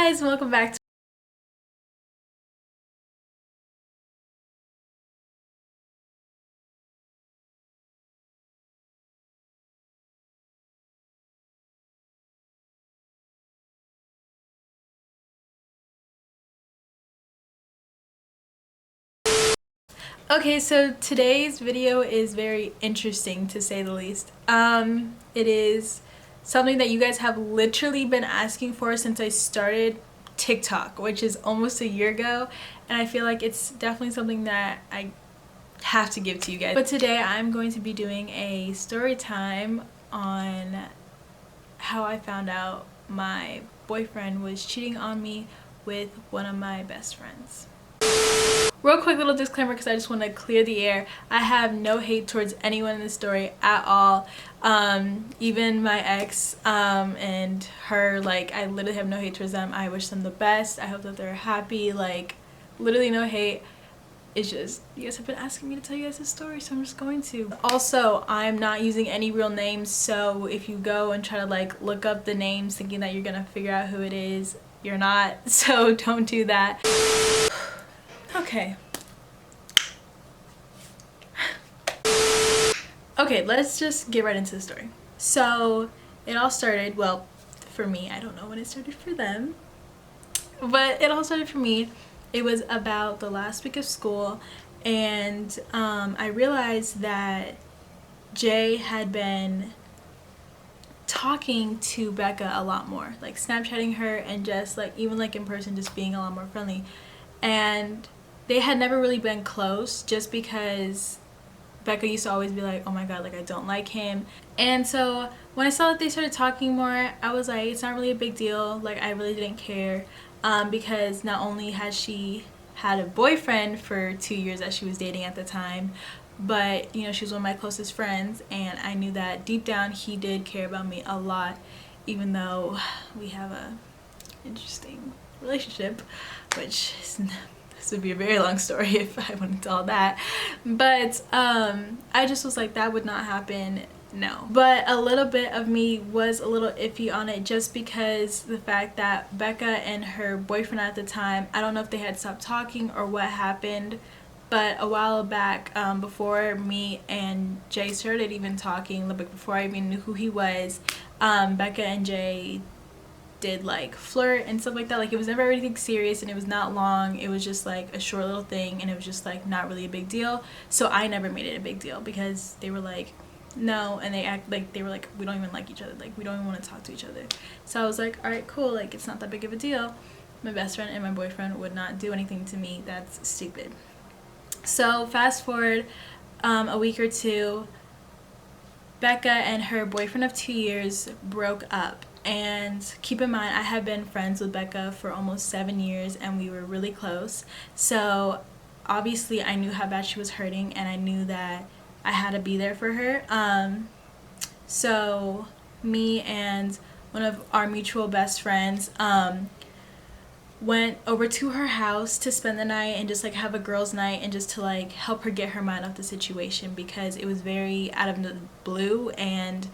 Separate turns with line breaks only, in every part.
guys, welcome back to Okay, so today's video is very interesting to say the least. It is something that you guys have literally been asking for since I started TikTok, which is almost a year ago, and I feel like it's definitely something that I have to give to you guys. But today I'm going to be doing a story time on how I found out my boyfriend was cheating on me with one of my best friends. Real quick little disclaimer because I just want to clear the air. I have no hate towards anyone in this story at all. Even my ex and her, like, I literally have no hate towards them. I wish them the best. I hope that they're happy. Like, literally no hate. It's just, you guys have been asking me to tell you guys this story, so I'm just going to. Also, I'm not using any real names, so if you go and try to like look up the names thinking that you're gonna figure out who it is, you're not. So don't do that. Okay. Okay, let's just get right into the story. So it all started, well, for me, I don't know when it started for them, but it all started for me. It was about the last week of school, and I realized that Jay had been talking to Becca a lot more, like Snapchatting her and just like even like in person just being a lot more friendly. And they had never really been close just because Becca used to always be like, oh my god, like I don't like him. And so when I saw that they started talking more, I was like, it's not really a big deal. Like I really didn't care because not only had she had a boyfriend for 2 years that she was dating at the time, but you know, she was one of my closest friends, and I knew that deep down he did care about me a lot, even though we have a interesting relationship, which is, this would be a very long story if I went into all that. But I just was like, that would not happen, no. But a little bit of me was a little iffy on it just because the fact that Becca and her boyfriend at the time, I don't know if they had stopped talking or what happened, but a while back, before me and Jay started even talking, like before I even knew who he was, Becca and Jay did like flirt and stuff like that. Like it was never anything serious, and it was not long. It was just like a short little thing, and it was just like not really a big deal. So I never made it a big deal because they were like, no, and they act like they were like, we don't even like each other, like we don't even want to talk to each other. So I was like, all right, cool, like it's not that big of a deal. My best friend and my boyfriend would not do anything to me that's stupid. So fast forward a week or two, Becca and her boyfriend of 2 years broke up. And keep in mind, I had been friends with Becca for almost 7 years, and we were really close. So obviously I knew how bad she was hurting, and I knew that I had to be there for her. So me and one of our mutual best friends went over to her house to spend the night and just like have a girls' night and just to like help her get her mind off the situation, because it was very out of the blue and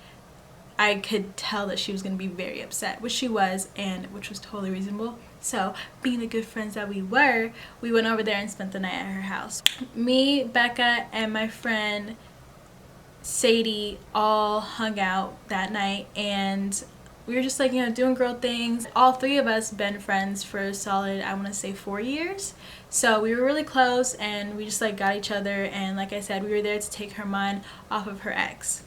I could tell that she was going to be very upset, which she was, and which was totally reasonable. So being the good friends that we were, we went over there and spent the night at her house. Me, Becca, and my friend Sadie all hung out that night, and we were just like, you know, doing girl things. All three of us been friends for a solid, I want to say 4 years. So we were really close, and we just like got each other, and like I said, we were there to take her mind off of her ex.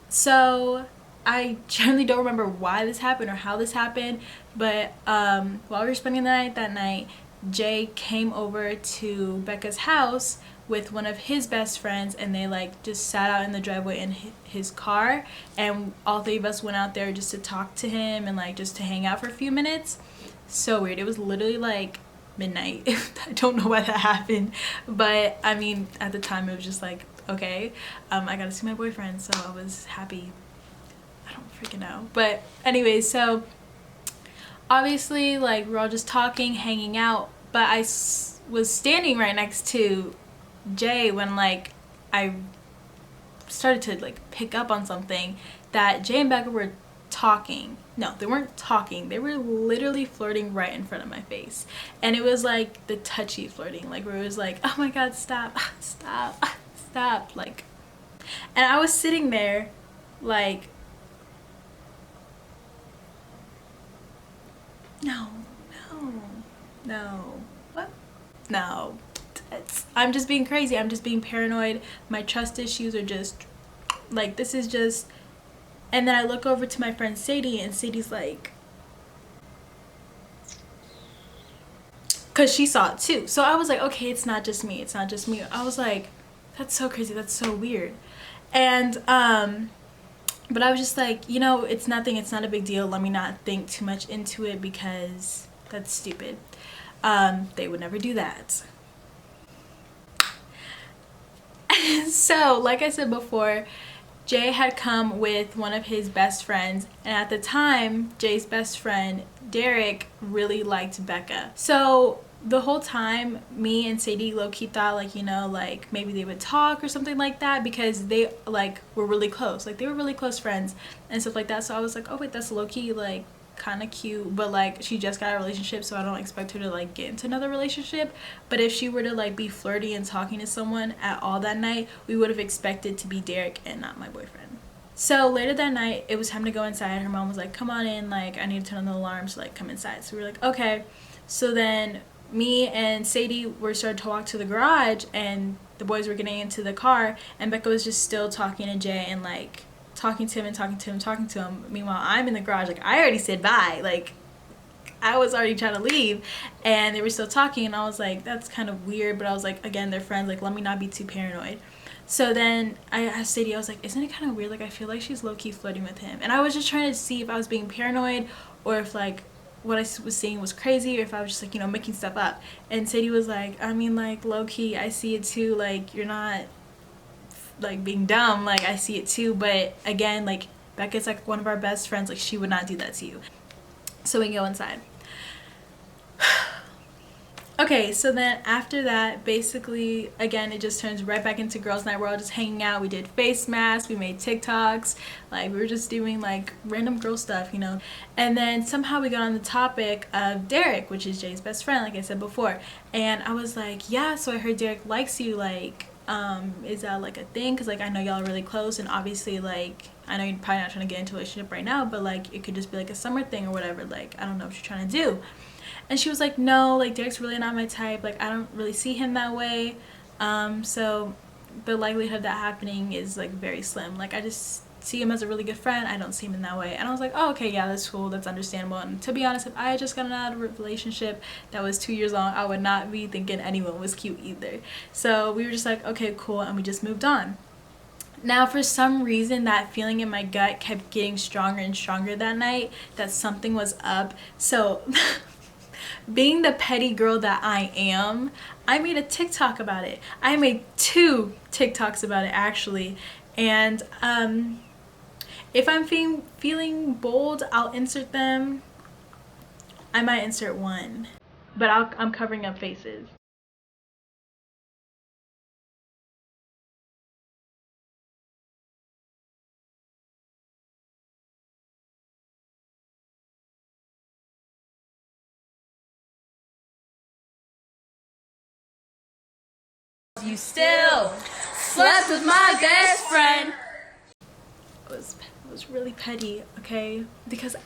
So I generally don't remember why this happened or how this happened, but while we were spending the night that night, Jay came over to Becca's house with one of his best friends, and they like just sat out in the driveway in his car, and all three of us went out there just to talk to him and like just to hang out for a few minutes. So weird. It was literally like midnight. I don't know why that happened, but I mean at the time it was just like, okay, I got to see my boyfriend, so I was happy. I don't freaking know. But anyways, so obviously like we're all just talking, hanging out, but I was standing right next to Jay when like I started to like pick up on something that Jay and Becca were talking. No, they weren't talking. They were literally flirting right in front of my face. And it was like the touchy flirting, like where it was like, oh my god, stop, stop, stop. Like, and I was sitting there like, no, no, no, what? No. I'm just being crazy. I'm just being paranoid. My trust issues are just like, this is just. And then I look over to my friend Sadie, and Sadie's like, because she saw it too. So I was like, okay, it's not just me. It's not just me. I was like, that's so crazy. That's so weird. And but I was just like, you know, it's nothing. It's not a big deal. Let me not think too much into it because that's stupid. They would never do that. So, like I said before, Jay had come with one of his best friends, and at the time, Jay's best friend, Derek, really liked Becca. So the whole time, me and Sadie low-key thought, like, you know, like maybe they would talk or something like that, because they like were really close. Like, they were really close friends and stuff like that. So I was like, oh wait, that's low-key like kind of cute, but like she just got a relationship, so I don't expect her to like get into another relationship. But if she were to like be flirty and talking to someone at all that night, we would have expected to be Derek and not my boyfriend. So later that night, it was time to go inside. Her mom was like, come on in, like I need to turn on the alarms, so like come inside. So we were like, okay. So then me and Sadie were started to walk to the garage, and the boys were getting into the car, and Becca was just still talking to Jay and like talking to him and talking to him, talking to him. Meanwhile, I'm in the garage, like I already said bye, like I was already trying to leave, and they were still talking, and I was like, that's kind of weird, but I was like, again, they're friends, like let me not be too paranoid. So then I asked Sadie, I was like, isn't it kind of weird, like I feel like she's low-key flirting with him? And I was just trying to see if I was being paranoid, or if like what I was seeing was crazy, or if I was just like, you know, making stuff up. And Sadie was like, I mean, like low-key I see it too, like you're not like being dumb, like I see it too, but again, like Becca's like one of our best friends, like she would not do that to you. So we go inside. Okay, so then after that, basically, again, it just turns right back into girls' night. We're all just hanging out. We did face masks, we made TikToks, like we were just doing like random girl stuff, you know. And then somehow we got on the topic of Derek, which is Jay's best friend, like I said before. And I was like, yeah, so I heard Derek likes you, like is that like a thing? Because like I know y'all are really close, and obviously like I know you're probably not trying to get into a relationship right now, but like it could just be like a summer thing or whatever. Like I don't know what you're trying to do. And she was like, no, like Derek's really not my type, like I don't really see him that way, so the likelihood of that happening is like very slim. Like I just see him as a really good friend, I don't see him in that way. And I was like, oh okay, yeah, that's cool, that's understandable. And to be honest, if I had just gotten out of a relationship that was 2 years long, I would not be thinking anyone was cute either. So we were just like, okay, cool, and we just moved on. Now, for some reason, that feeling in my gut kept getting stronger and stronger that night, that something was up. So being the petty girl that I am, I made a TikTok about it. I made 2 TikToks about it actually. And if I'm feeling bold, I'll insert them. I might insert one, but I'm covering up faces. You still slept with my best friend. It was really petty, okay? Because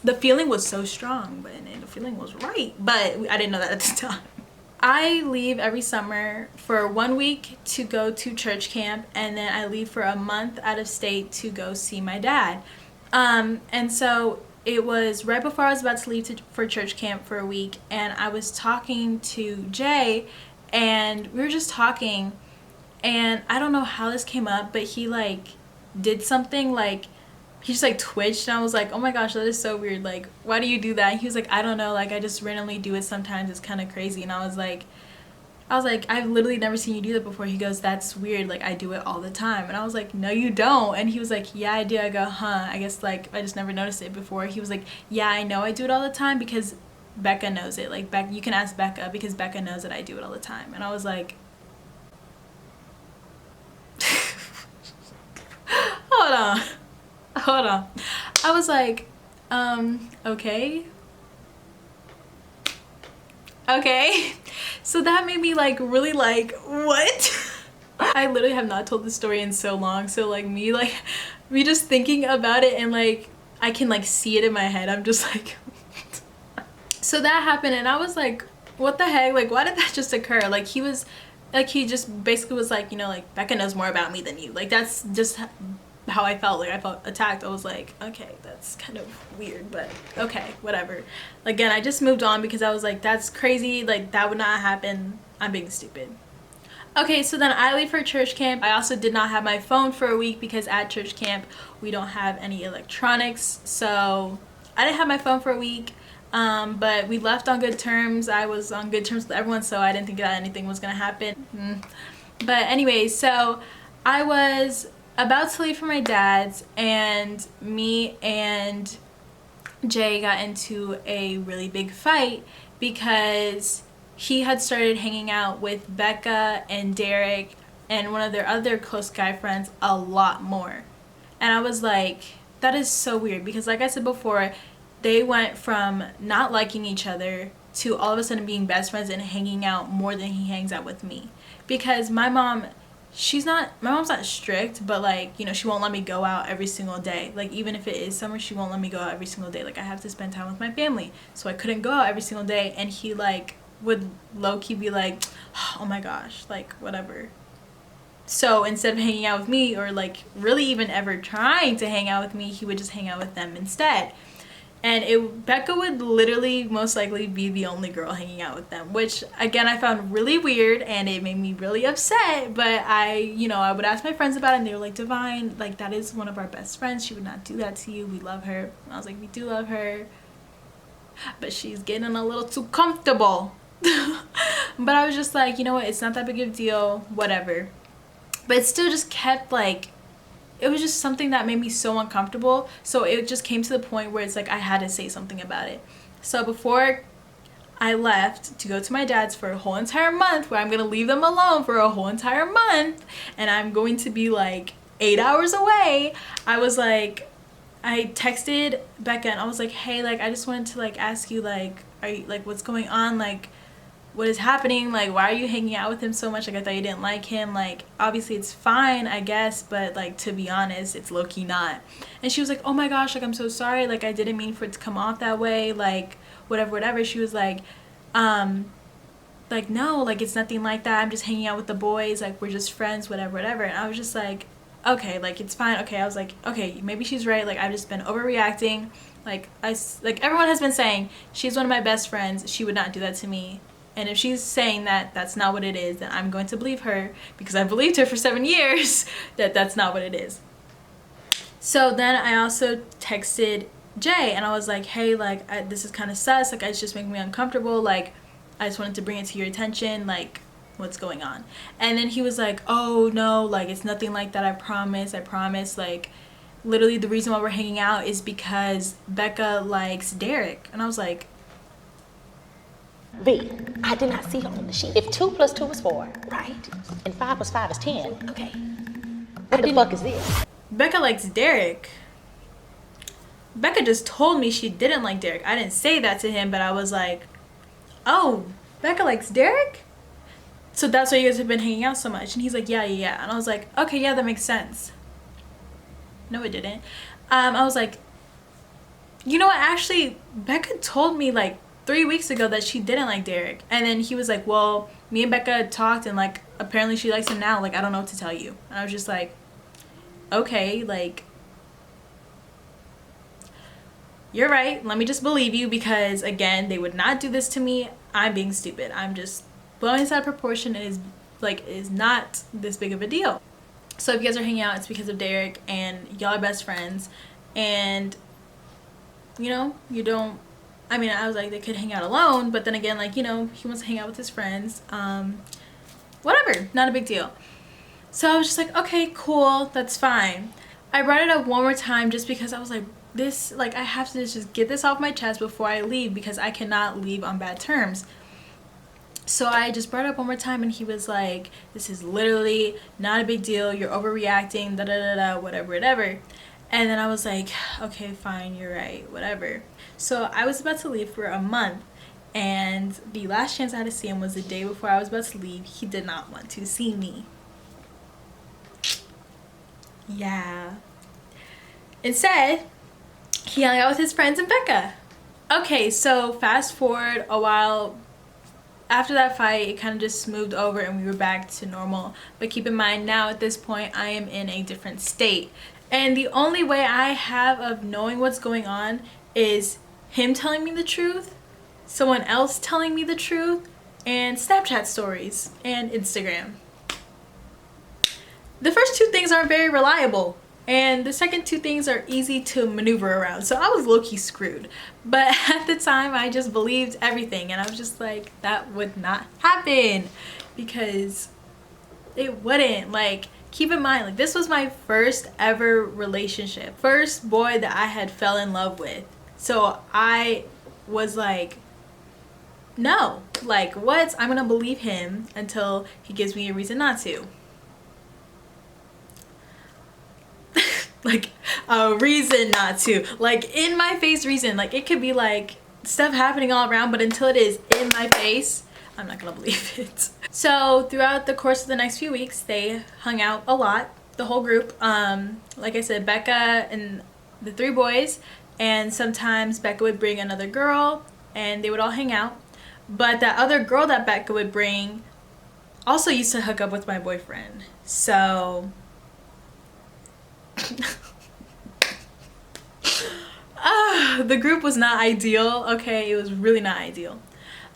the feeling was so strong, but and the feeling was right, but I didn't know that at the time. I leave every summer for 1 week to go to church camp, and then I leave for a month out of state to go see my dad. And so it was right before I was about to leave for church camp for a week, and I was talking to Jay, and we were just talking, and I don't know how this came up, but he like did something, like he just like twitched, and I was like, oh my gosh, that is so weird, like why do you do that? And he was like, I don't know, like I just randomly do it sometimes, it's kind of crazy. And I was like, I've literally never seen you do that before. He goes, that's weird, like I do it all the time. And I was like, no you don't. And he was like, yeah I do. I go, huh, I guess like I just never noticed it before. He was like, yeah I know I do it all the time because Becca knows it, like you can ask Becca because Becca knows that I do it all the time. And I was like, hold on. I was like, okay. Okay. So that made me like really like, what? I literally have not told this story in so long, so like me just thinking about it, and like I can like see it in my head. I'm just like so that happened, and I was like, what the heck, like why did that just occur? Like he just basically was like, you know, like Becca knows more about me than you. Like that's just how I felt. Like I felt attacked. I was like, okay, that's kind of weird, but okay, whatever. Again, I just moved on because I was like, that's crazy, like that would not happen, I'm being stupid. Okay, so then I leave for church camp. I also did not have my phone for a week because at church camp we don't have any electronics, so I didn't have my phone for a week. But we left on good terms. I was on good terms with everyone, so I didn't think that anything was gonna happen. But anyway, so I was about to leave for my dad's, and me and Jay got into a really big fight because he had started hanging out with Becca and Derek and one of their other close guy friends a lot more. And I was like, that is so weird, because like I said before, they went from not liking each other to all of a sudden being best friends and hanging out more than he hangs out with me. Because my mom's not strict, but like, you know, she won't let me go out every single day. Like even if it is summer, she won't let me go out every single day. Like I have to spend time with my family, so I couldn't go out every single day. And he like would low-key be like, oh my gosh, like whatever. So instead of hanging out with me, or like really even ever trying to hang out with me, he would just hang out with them instead. And Becca would literally most likely be the only girl hanging out with them, which again I found really weird, and it made me really upset. But I would ask my friends about it, and they were like, Divine, like that is one of our best friends, she would not do that to you, we love her. And I was like, we do love her, but she's getting a little too comfortable. But I was just like, you know what, it's not that big of a deal, whatever. But it still just kept like, it was just something that made me so uncomfortable. So it just came to the point where it's like I had to say something about it. So before I left to go to my dad's for a whole entire month, where I'm gonna leave them alone for a whole entire month, and I'm going to be like 8 hours away, I was like, I texted Becca and I was like, hey, like I just wanted to like ask you, like, are you like, what's going on, like what is happening, like why are you hanging out with him so much, like I thought you didn't like him, like obviously it's fine I guess, but like to be honest it's low-key not. And she was like, oh my gosh, like I'm so sorry, like I didn't mean for it to come off that way, like whatever. She was like no, like it's nothing like that, I'm just hanging out with the boys, like we're just friends, whatever. And I was just like, okay, like it's fine, okay. I was like, okay, maybe she's right, like I've just been overreacting, like everyone has been saying she's one of my best friends, she would not do that to me. And if she's saying that that's not what it is, then I'm going to believe her, because I believed her for 7 years that that's not what it is. So then I also texted Jay and I was like, hey, like this is kind of sus, like it's just making me uncomfortable, like I just wanted to bring it to your attention, like what's going on. And then he was like, oh no, like it's nothing like that, I promise, like literally the reason why we're hanging out is because Becca likes Derek. And I was like,
V, I did not see her on the sheet. If 2 plus 2 is 4, right? And 5 plus 5 is 10. Okay. What the fuck is this?
Becca likes Derek. Becca just told me she didn't like Derek. I didn't say that to him, but I was like, oh, Becca likes Derek? So that's why you guys have been hanging out so much? And he's like, yeah. And I was like, okay, yeah, that makes sense. No, it didn't. I was like, you know what, actually, Becca told me like 3 weeks ago that she didn't like Derek. And then he was like, well, me and Becca talked and like apparently she likes him now, like I don't know what to tell you. And I was just like, okay, like you're right, let me just believe you, because again, they would not do this to me, I'm being stupid, I'm just blowing this out of proportion, and is not this big of a deal. So if you guys are hanging out, it's because of Derek, and y'all are best friends, and you know, you don't, I mean, I was like, they could hang out alone, but then again, like, you know, he wants to hang out with his friends. Whatever, not a big deal. So I was just like, okay, cool, that's fine. I brought it up one more time just because I was like, this, like, I have to just get this off my chest before I leave, because I cannot leave on bad terms. So I just brought it up one more time, and he was like, this is literally not a big deal, you're overreacting, whatever. And then I was like, okay, fine, you're right, whatever. So I was about to leave for a month, and the last chance I had to see him was the day before I was about to leave. He did not want to see me. Yeah. Instead, he hung out with his friends and Becca. Okay, so fast forward a while. After that fight, it kind of just smoothed over and we were back to normal. But keep in mind, now at this point, I am in a different state. And the only way I have of knowing what's going on is him telling me the truth, someone else telling me the truth, and Snapchat stories and Instagram. The first two things aren't very reliable, and the second two things are easy to maneuver around. So I was low-key screwed. But at the time, I just believed everything, and I was just like, that would not happen, because it wouldn't. Like, keep in mind, like, this was my first ever relationship, first boy that I had fell in love with. So I was like, no, like, what? I'm gonna believe him until he gives me a reason not to. Like, a reason not to. Like, in my face reason. Like, it could be like stuff happening all around, but until it is in my face, I'm not gonna believe it. So throughout the course of the next few weeks, they hung out a lot, the whole group. Like I said, Becca and the three boys, and sometimes Becca would bring another girl and they would all hang out. But that other girl that Becca would bring also used to hook up with my boyfriend. So the group was not ideal. Okay, it was really not ideal.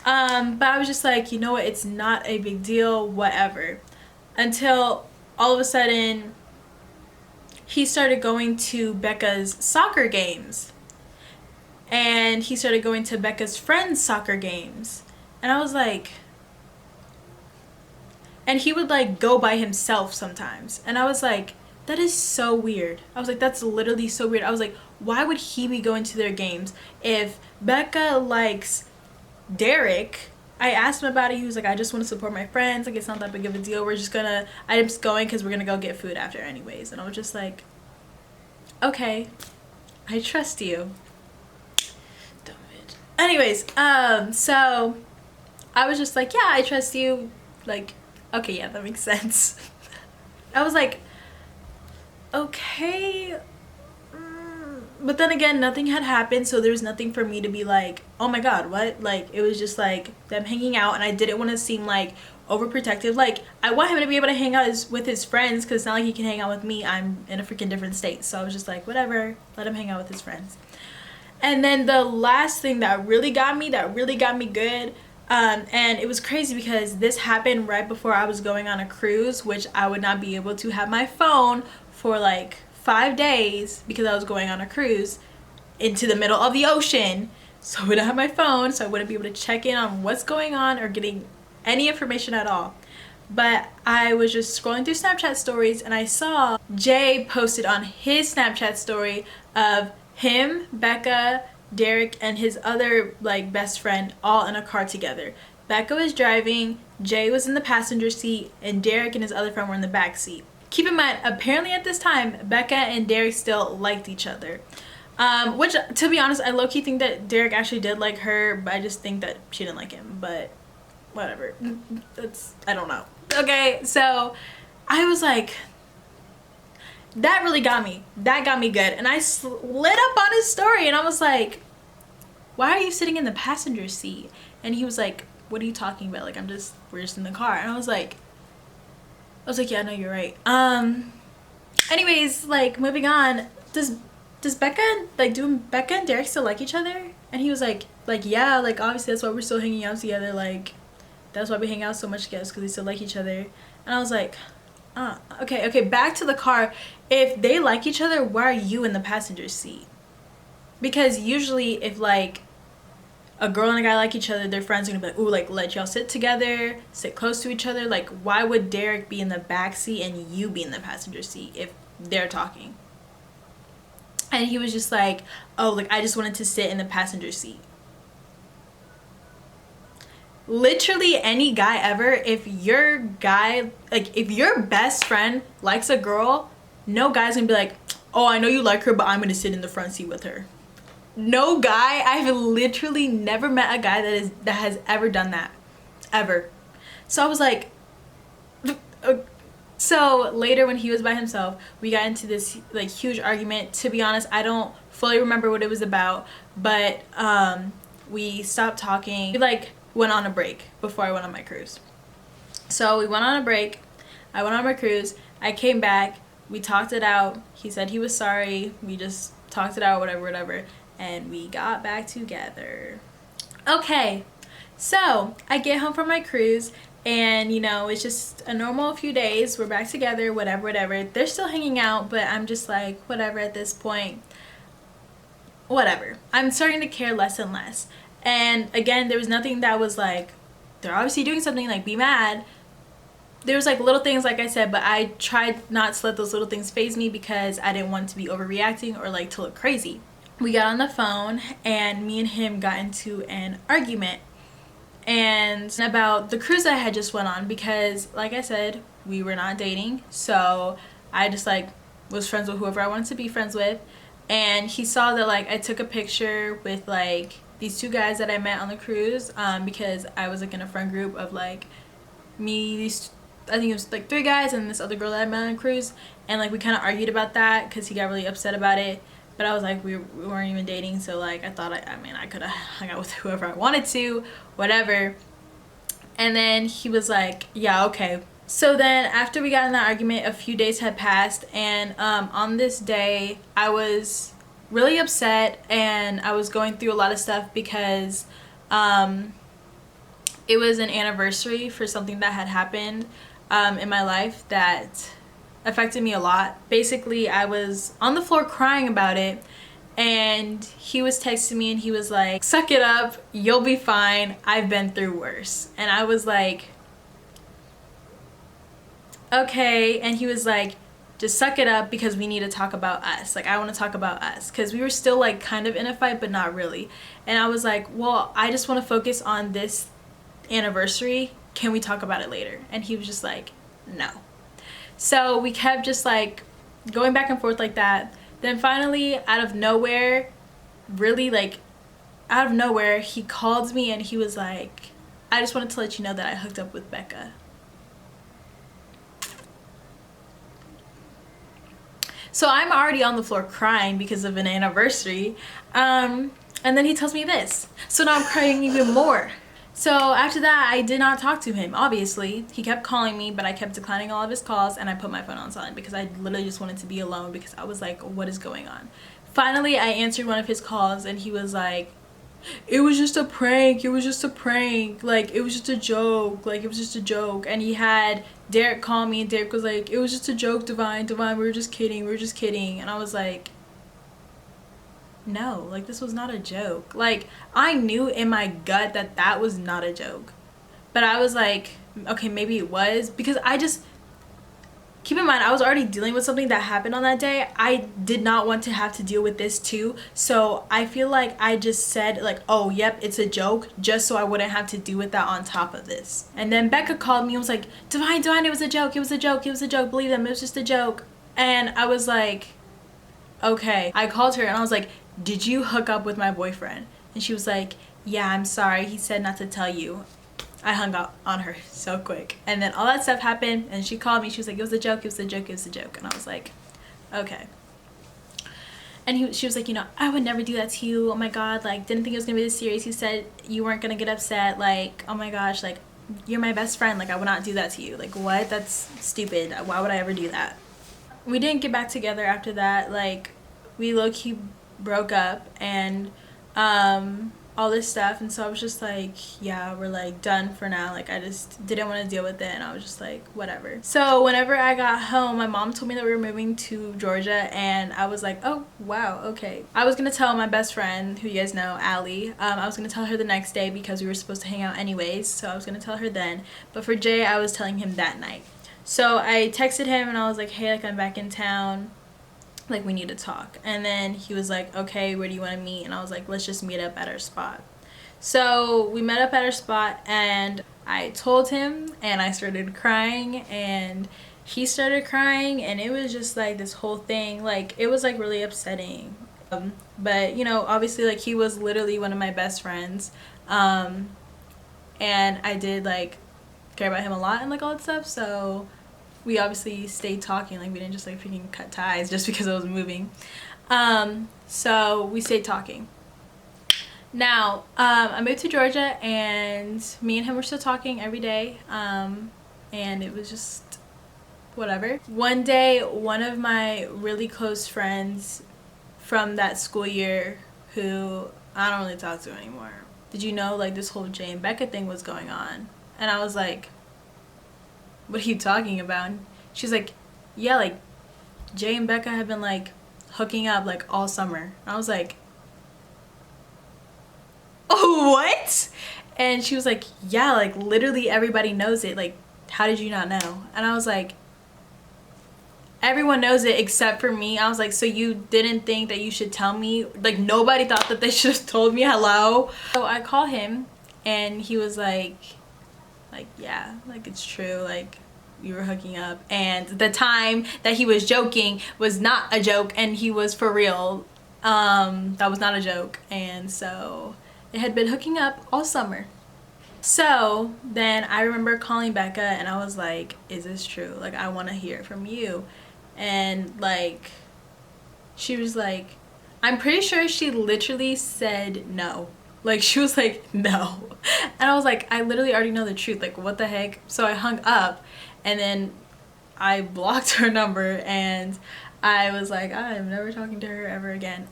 But I was just like, you know what, it's not a big deal, whatever. Until all of a sudden he started going to Becca's soccer games, and he started going to Becca's friends' soccer games, and I was like, and he would like go by himself sometimes, and I was like, that is so weird. I was like, that's literally so weird. I was like, why would he be going to their games? If Becca likes Derek, I asked him about it. He was like, I just want to support my friends. Like, it's not that big of a deal. I'm just going because we're going to go get food after anyways. And I was just like, okay, I trust you. Dumb bitch. Anyways, so I was just like, yeah, I trust you. Like, okay, yeah, that makes sense. I was like, okay. But then again, nothing had happened, so there was nothing for me to be like, oh my god, what? Like, it was just like them hanging out, and I didn't want to seem like overprotective. Like, I want him to be able to hang out with his friends, because it's not like he can hang out with me. I'm in a freaking different state. So I was just like, whatever, let him hang out with his friends. And then the last thing that really got me good, and it was crazy because this happened right before I was going on a cruise, which I would not be able to have my phone for like 5 days because I was going on a cruise into the middle of the ocean. So I wouldn't have my phone, so I wouldn't be able to check in on what's going on or getting any information at all. But I was just scrolling through Snapchat stories, and I saw Jay posted on his Snapchat story of him, Becca, Derek, and his other like best friend all in a car together. Becca was driving, Jay was in the passenger seat, and Derek and his other friend were in the back seat. Keep in mind, apparently at this time, Becca and Derek still liked each other. Which, to be honest, I low-key think that Derek actually did like her, but I just think that she didn't like him. But whatever. I don't know. Okay, so I was like, that really got me. That got me good. And I lit up on his story, and I was like, why are you sitting in the passenger seat? And he was like, what are you talking about? Like, we're just in the car. And I was like, yeah, no, you're right. Anyways, like, moving on, does Becca, like, do Becca and Derek still like each other? And he was like, yeah, like, obviously that's why we're still hanging out together. Like, that's why we hang out so much together, because we still like each other. And I was like, okay, back to the car. If they like each other, why are you in the passenger seat? Because usually if, like, a girl and a guy like each other, their friends are gonna be like, ooh, like, let y'all sit together, sit close to each other. Like, why would Derek be in the back seat and you be in the passenger seat if they're talking? And he was just like, oh, like, I just wanted to sit in the passenger seat. Literally any guy ever, if your best friend likes a girl, no guy's gonna be like, oh, I know you like her, but I'm gonna sit in the front seat with her. No guy, I've literally never met a guy that has ever done that, ever. So I was like, so later when he was by himself, we got into this like huge argument. To be honest, I don't fully remember what it was about, but we stopped talking. We like went on a break before I went on my cruise. So we went on a break. I went on my cruise. I came back. We talked it out. He said he was sorry. We just talked it out, whatever. And we got back together. Okay, so I get home from my cruise, and you know, it's just a normal few days. We're back together, whatever. They're still hanging out, but I'm just like, whatever at this point. Whatever. I'm starting to care less and less. And again, there was nothing that was like, they're obviously doing something, like be mad. There was like little things, like I said, but I tried not to let those little things faze me because I didn't want to be overreacting or like to look crazy. We got on the phone and me and him got into an argument and about the cruise that I had just went on, because like I said, we were not dating, so I just like was friends with whoever I wanted to be friends with. And he saw that like I took a picture with like these two guys that I met on the cruise, because I was like in a friend group of like me, these, I think it was like 3 guys and this other girl that I met on a cruise, and like we kind of argued about that because he got really upset about it. But I was like, we weren't even dating, so like I thought I mean I could have hung out with whoever I wanted to, whatever. And then he was like, yeah, okay. So then after we got in that argument, a few days had passed, and on this day I was really upset and I was going through a lot of stuff because it was an anniversary for something that had happened in my life that affected me a lot. Basically, I was on the floor crying about it, and he was texting me and he was like, suck it up, you'll be fine, I've been through worse. And I was like, okay. And he was like, just suck it up because we need to talk about us. Like, I want to talk about us, because we were still like kind of in a fight but not really. And I was like, well, I just want to focus on this anniversary, can we talk about it later? And he was just like, no. So we kept just like going back and forth like that. Then finally, out of nowhere, really like out of nowhere, he called me and he was like, I just wanted to let you know that I hooked up with Becca. So I'm already on the floor crying because of an anniversary. And then he tells me this. So now I'm crying even more. So after that, I did not talk to him, obviously. He kept calling me, but I kept declining all of his calls, and I put my phone on silent because I literally just wanted to be alone, because I was like, what is going on? Finally, I answered one of his calls, and he was like, it was just a prank, it was just a prank, like, it was just a joke, like, it was just a joke. And he had Derek call me, and Derek was like, it was just a joke, Divine, we were just kidding. And I was like, no, like, this was not a joke. Like, I knew in my gut that that was not a joke, but I was like, okay, maybe it was, because I just, keep in mind, I was already dealing with something that happened on that day. I did not want to have to deal with this too, so I feel like I just said like, oh yep, it's a joke, just so I wouldn't have to deal with that on top of this. And then Becca called me and was like, Divine, it was a joke, believe them, it was just a joke. And I was like, okay. I called her and I was like, did you hook up with my boyfriend? And she was like, yeah, I'm sorry, he said not to tell you. I hung up on her so quick. And then all that stuff happened, and she called me, she was like, it was a joke. And I was like, okay. And she was like, you know, I would never do that to you, oh my god, like, didn't think it was gonna be this serious, you said you weren't gonna get upset, like, oh my gosh, like, you're my best friend, like, I would not do that to you. Like, what? That's stupid, why would I ever do that? We didn't get back together after that. Like, we low-key broke up and all this stuff, and so I was just like, yeah, we're like done for now. Like, I just didn't want to deal with it, and I was just like, whatever. So whenever I got home, my mom told me that we were moving to Georgia, and I was like, oh wow, okay. I was gonna tell my best friend, who you guys know, Allie, I was gonna tell her the next day because we were supposed to hang out anyways, so I was gonna tell her then. But for Jay, I was telling him that night. So I texted him and I was like, hey, like, I'm back in town, like, we need to talk. And then he was like, okay, where do you want to meet? And I was like, let's just meet up at our spot. So we met up at our spot, and I told him, and I started crying, and he started crying, and it was just like this whole thing. Like, it was like really upsetting. But you know, obviously, like, he was literally one of my best friends, and I did like care about him a lot and like all that stuff. So we obviously stayed talking. Like, we didn't just like freaking cut ties just because I was moving. So we stayed talking. Now, I moved to Georgia, and me and him were still talking every day. And it was just whatever. One day, one of my really close friends from that school year, who I don't really talk to anymore, did you know like this whole Jay and Becca thing was going on? And I was like, what are you talking about? And she's like, yeah, like Jay and Becca have been like hooking up like all summer. And I was like, oh, what? And she was like, yeah, like literally everybody knows it. Like, how did you not know? And I was like, everyone knows it except for me. I was like, so you didn't think that you should tell me? Like, nobody thought that they should have told me? Hello? So I call him, and he was like, yeah, like it's true, like we were hooking up. And the time that he was joking was not a joke, and he was for real. That was not a joke. And so they had been hooking up all summer. So then I remember calling Becca, and I was like, is this true? Like, I want to hear from you. And like, she was like, I'm pretty sure she literally said no. Like, she was like, no. And I was like, I literally already know the truth. Like, what the heck? So I hung up, and then I blocked her number, and I was like, I'm never talking to her ever again.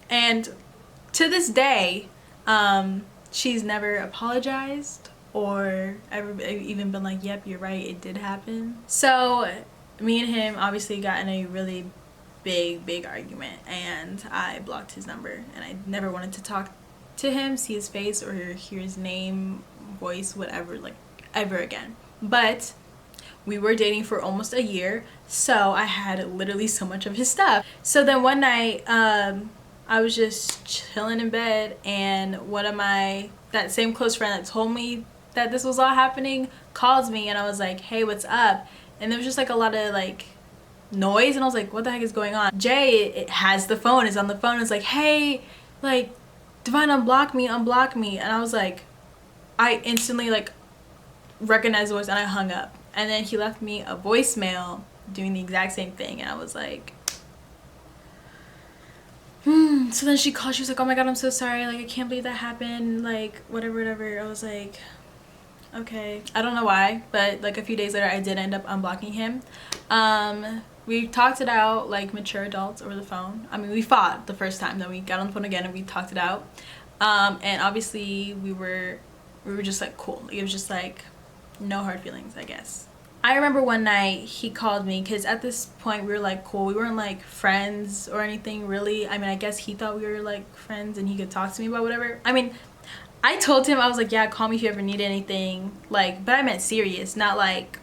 And to this day, she's never apologized or ever even been like, yep, you're right, it did happen. So me and him obviously got in a really big argument, and I blocked his number, and I never wanted to talk to him, see his face, or hear his name, voice, whatever, like ever again. But we were dating for almost a year, so I had literally so much of his stuff. So then one night, I was just chilling in bed, and one of that same close friend that told me that this was all happening calls me, and I was like, hey, what's up? And there was just like a lot of like noise, and I was like, what the heck is going on? Jay, it has the phone, is on the phone, it's like, hey, like, Divine, unblock me. And I was like, I instantly like recognized the voice, and I hung up. And then he left me a voicemail doing the exact same thing, and I was like, So then she called, she was like, oh my god, I'm so sorry, like I can't believe that happened, like whatever. I was like, okay. I don't know why, but like a few days later I did end up unblocking him. We talked it out like mature adults over the phone. I mean, we fought the first time, then we got on the phone again and we talked it out. And obviously we were just like cool. It was just like no hard feelings, I guess. I remember one night he called me, because at this point we were like cool. We weren't like friends or anything really. I mean, I guess he thought we were like friends and he could talk to me about whatever. I mean, I told him, I was like, yeah, call me if you ever need anything, like, but I meant serious, not like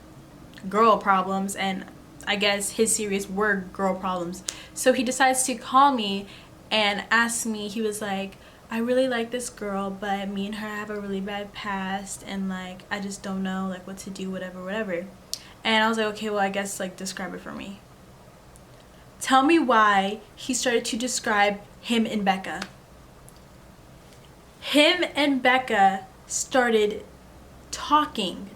girl problems. And I guess his serious were girl problems. So he decides to call me and ask me, he was like, I really like this girl, but me and her have a really bad past, and like I just don't know like what to do, whatever. And I was like, okay, well, I guess like describe it for me. Tell me why he started to describe him and Becca. Him and Becca started talking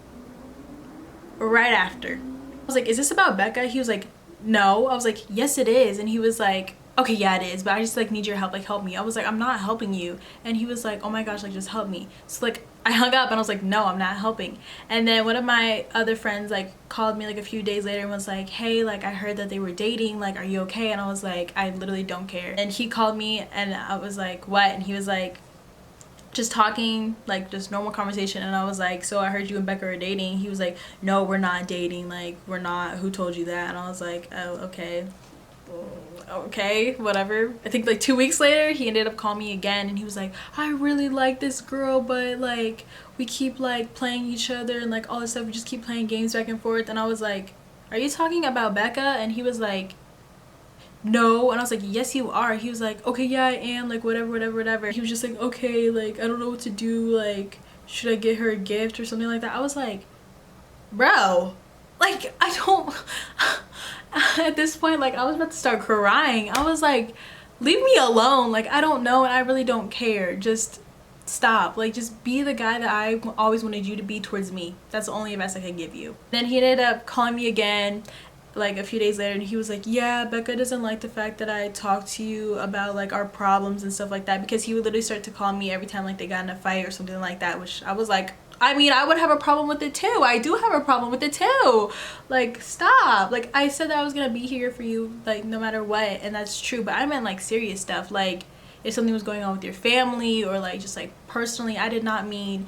right after. I was like, is this about Becca? He was like, no. I was like, yes it is. And he was like, okay, yeah, it is, but I just like need your help, like help me. I was like, I'm not helping you. And he was like, oh my gosh, like just help me. So like I hung up and I was like, no, I'm not helping. And then one of my other friends like called me like a few days later and was like, hey, like I heard that they were dating, like are you okay? And I was like, I literally don't care. And he called me and I was like, what? And he was like, just talking, like just normal conversation. And I was like, so I heard you and Becca are dating. He was like, no, we're not dating, like we're not, who told you that? And I was like, oh, okay, whatever. I think like 2 weeks later he ended up calling me again, and he was like, I really like this girl, but like we keep like playing each other and like all this stuff, we just keep playing games back and forth. And I was like, are you talking about Becca? And he was like, no. And I was like, yes you are. He was like, okay, yeah, I am, like whatever. He was just like, okay, like I don't know what to do, like should I get her a gift or something like that? I was like, bro, like, I don't at this point, like, I was about to start crying. I was like, leave me alone. Like, I don't know and I really don't care. Just stop. Like, just be the guy that I always wanted you to be towards me. That's the only advice I can give you. Then he ended up calling me again like a few days later, and he was like, yeah, Becca doesn't like the fact that I talk to you about like our problems and stuff like that, because he would literally start to call me every time like they got in a fight or something like that, which I was like, I mean, I would have a problem with it too. I do have a problem with it too. Like, stop. Like, I said that I was gonna be here for you, like, no matter what, and that's true, but I meant like serious stuff, like if something was going on with your family or like just like personally. I did not mean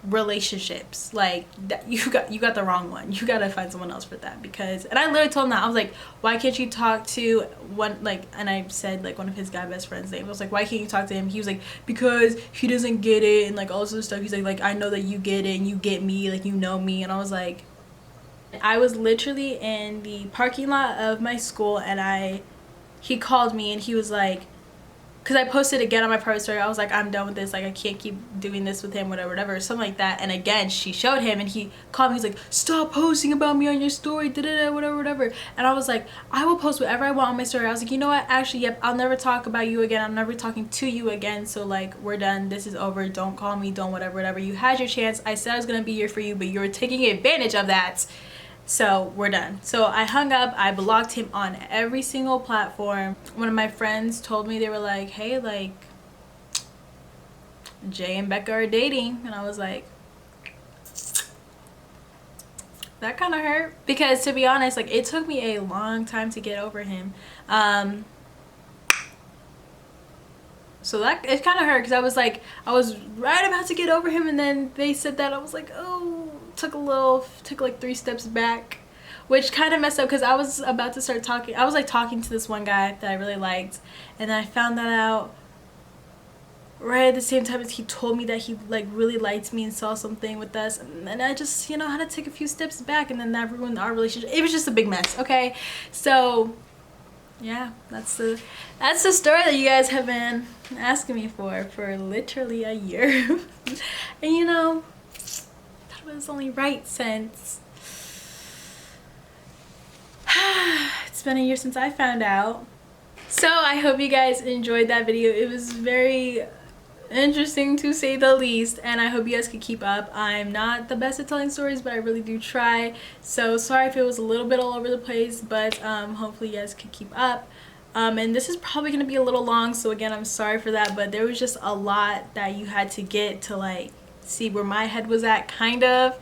relationships. Like, that you got the wrong one. You gotta find someone else for that. Because, and I literally told him that, I was like, why can't you talk to one, like, and I said like one of his guy best friends name. I was like, why can't you talk to him? He was like, because he doesn't get it and like all this other stuff. He's like I know that you get it and you get me, like, you know me. And I was like, I was literally in the parking lot of my school, and he called me and he was like, because I posted again on my private story, I was like, I'm done with this, like, I can't keep doing this with him, whatever, something like that. And again, she showed him, and he called me, he's like, stop posting about me on your story, whatever. And I was like, I will post whatever I want on my story. I was like, you know what, actually, yep, I'll never talk about you again, I'm never talking to you again, so like, we're done, this is over, don't call me, don't whatever. You had your chance, I said I was gonna be here for you, but you were taking advantage of that. So we're done. So I hung up. I blocked him on every single platform. One of my friends told me, they were like, hey, like, Jay and Becca are dating. And I was like, that kind of hurt. Because to be honest, like, it took me a long time to get over him. So that, it kind of hurt, because I was like, I was right about to get over him, and then they said that. I was like, oh, took like 3 steps back, which kind of messed up, because I was about to start talking. I was like talking to this one guy that I really liked, and then I found that out right at the same time as he told me that he like really liked me and saw something with us, and then I just, you know, had to take a few steps back, and then that ruined our relationship. It was just a big mess. Okay, so yeah, that's the story that you guys have been asking me for literally a year. And you know, that was only right since it's been a year since I found out. So I hope you guys enjoyed that video. It was very interesting, to say the least, and I hope you guys could keep up. I'm not the best at telling stories, but I really do try. So sorry if it was a little bit all over the place, but hopefully you guys could keep up. And this is probably gonna be a little long, so again, I'm sorry for that, but there was just a lot that you had to get to like see where my head was at, kind of,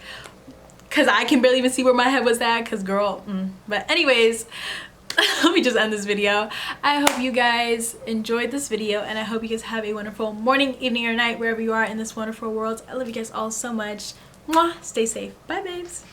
because I can barely even see where my head was at, because girl, But anyways, let me just end this video. I hope you guys enjoyed this video, and I hope you guys have a wonderful morning, evening, or night, wherever you are in this wonderful world. I love you guys all so much. Mwah. Stay safe. Bye, babes.